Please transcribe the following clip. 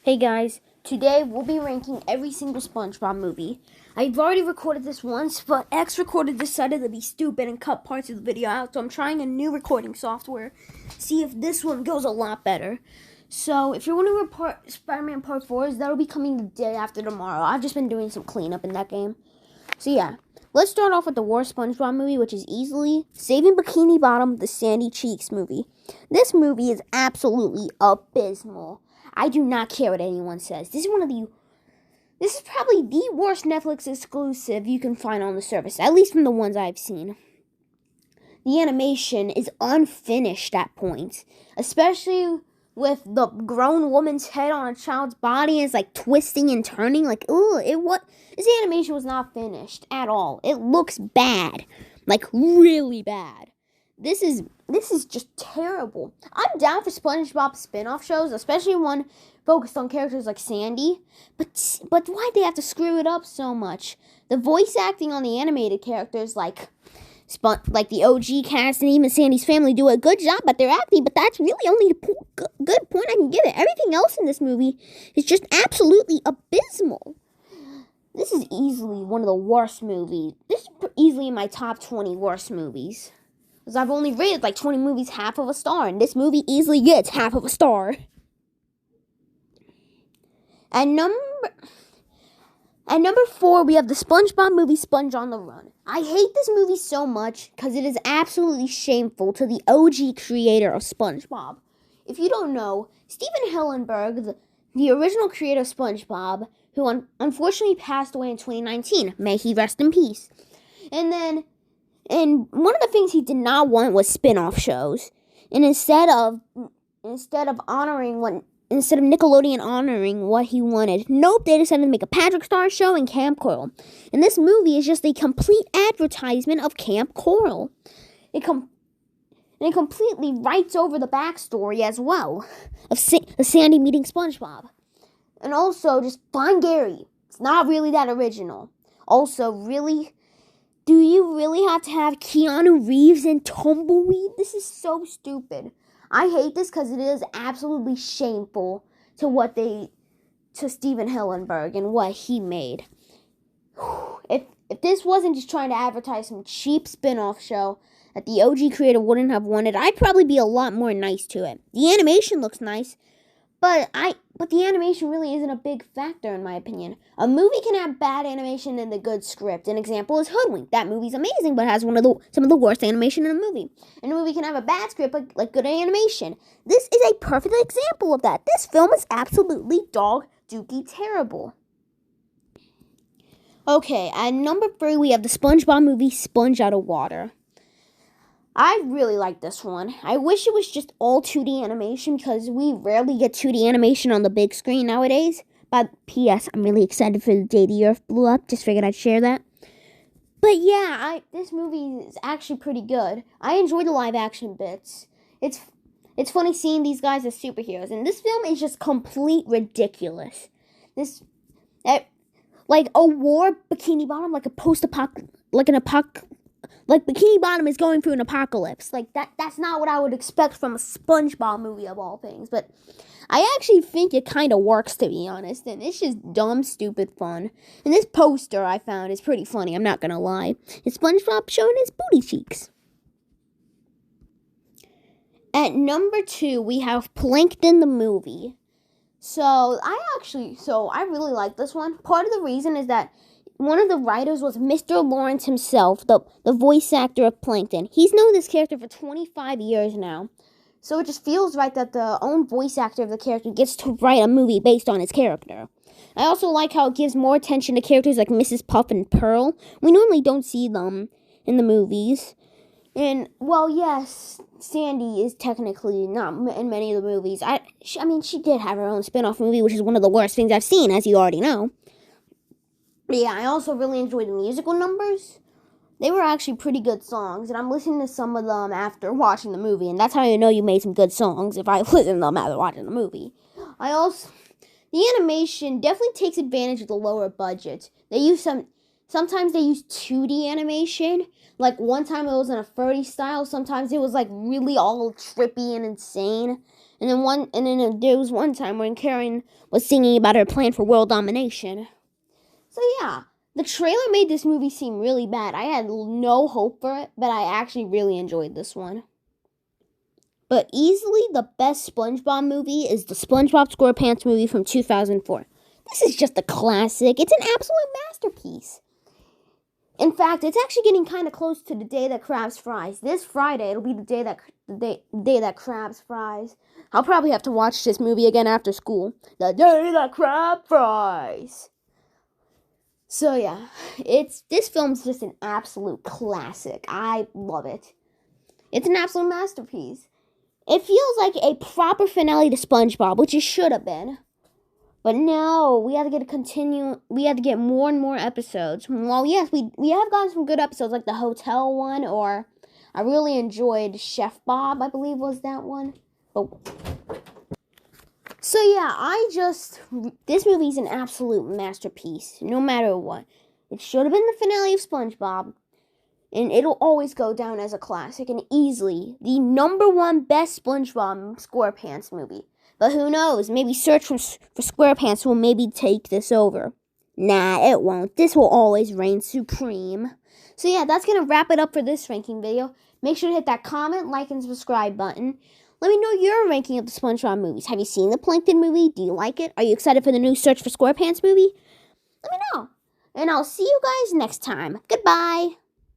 Hey guys, today we'll be ranking every single SpongeBob movie. I've already recorded this once, but X Recorded decided to be stupid and cut parts of the video out, so I'm trying a new recording software. See if this one goes a lot better. So, if you're wondering where Spider-Man Part 4 is, that'll be coming the day after tomorrow. I've just been doing some cleanup in that game. So yeah, let's start off with the worst SpongeBob movie, which is easily Saving Bikini Bottom, the Sandy Cheeks movie. This movie is absolutely abysmal. I do not care what anyone says. This is probably the worst Netflix exclusive you can find on the service, at least from the ones I've seen. The animation is unfinished at points, especially with the grown woman's head on a child's body and it's like twisting and turning. Like, this animation was not finished at all. It looks bad, like really bad. This is just terrible. I'm down for SpongeBob spin-off shows, especially one focused on characters like Sandy. But why'd they have to screw it up so much? The voice acting on the animated characters like the OG cast and even Sandy's family do a good job at their acting, but that's really only a good point I can give it. Everything else in this movie is just absolutely abysmal. This is easily one of the worst movies. This is easily in my top 20 worst movies. Because I've only rated like 20 movies half of a star, and this movie easily gets half of a star. At number 4, we have the SpongeBob movie, Sponge on the Run. I hate this movie so much because it is absolutely shameful to the OG creator of SpongeBob. If you don't know, Steven Hillenburg, the original creator of SpongeBob, who unfortunately passed away in 2019, may he rest in peace. And one of the things he did not want was spin-off shows. And instead of Nickelodeon honoring what he wanted, nope, they decided to make a Patrick Star show and Camp Coral. And this movie is just a complete advertisement of Camp Coral. It completely writes over the backstory as well of Sandy meeting SpongeBob. And also, just find Gary. It's not really that original. Also, really, do you really have to have Keanu Reeves and Tumbleweed? This is so stupid. I hate this because it is absolutely shameful to Steven Hillenburg and what he made. If this wasn't just trying to advertise some cheap spin-off show that the OG creator wouldn't have wanted, I'd probably be a lot more nice to it. The animation looks nice, but the animation really isn't a big factor in my opinion. A movie can have bad animation and a good script. An example is Hoodwink. That movie's amazing, but has some of the worst animation in the movie. And a movie can have a bad script, but like good animation. This is a perfect example of that. This film is absolutely dog dookie terrible. Okay, at number 3 we have the SpongeBob movie, Sponge Out of Water. I really like this one. I wish it was just all 2D animation because we rarely get 2D animation on the big screen nowadays. But P.S. I'm really excited for the day the Earth blew up. Just figured I'd share that. But yeah, this movie is actually pretty good. I enjoy the live action bits. It's funny seeing these guys as superheroes. And this film is just complete ridiculous. Like a war Bikini Bottom, like a like Bikini Bottom is going through an apocalypse. Like that's not what I would expect from a SpongeBob movie of all things. But I actually think it kind of works, to be honest. And it's just dumb, stupid fun. And this poster I found is pretty funny, I'm not gonna lie. It's SpongeBob showing his booty cheeks. At number 2, we have Plankton the movie. So I really like this one. Part of the reason is that one of the writers was Mr. Lawrence himself, the voice actor of Plankton. He's known this character for 25 years now. So it just feels right that the own voice actor of the character gets to write a movie based on his character. I also like how it gives more attention to characters like Mrs. Puff and Pearl. We normally don't see them in the movies. And, well, yes, Sandy is technically not in many of the movies. I mean, she did have her own spin-off movie, which is one of the worst things I've seen, as you already know. But yeah, I also really enjoyed the musical numbers. They were actually pretty good songs, and I'm listening to some of them after watching the movie, and that's how you know you made some good songs, if I listen to them after watching the movie. The animation definitely takes advantage of the lower budget. Sometimes they use 2D animation. Like one time it was in a 30 style, sometimes it was like really all trippy and insane. And then there was one time when Karen was singing about her plan for world domination. So yeah, the trailer made this movie seem really bad. I had no hope for it, but I actually really enjoyed this one. But easily the best SpongeBob movie is the SpongeBob SquarePants movie from 2004. This is just a classic. It's an absolute masterpiece. In fact, it's actually getting kind of close to the day that crabs fries. This Friday, it'll be the day that crabs fries. I'll probably have to watch this movie again after school. The day that crab fries. So yeah, this film's just an absolute classic. I love it. It's an absolute masterpiece. It feels like a proper finale to SpongeBob, which it should have been. But no, we have to get more and more episodes. Well, yes, we have gotten some good episodes, like the hotel one, or I really enjoyed Chef Bob, I believe was that one. So yeah, this movie's an absolute masterpiece, no matter what. It should have been the finale of SpongeBob, and it'll always go down as a classic, and easily the #1 best SpongeBob SquarePants movie. But who knows, maybe Search for SquarePants will maybe take this over. Nah, it won't. This will always reign supreme. So yeah, that's going to wrap it up for this ranking video. Make sure to hit that comment, like, and subscribe button. Let me know your ranking of the SpongeBob movies. Have you seen the Plankton movie? Do you like it? Are you excited for the new Search for SquarePants movie? Let me know. And I'll see you guys next time. Goodbye.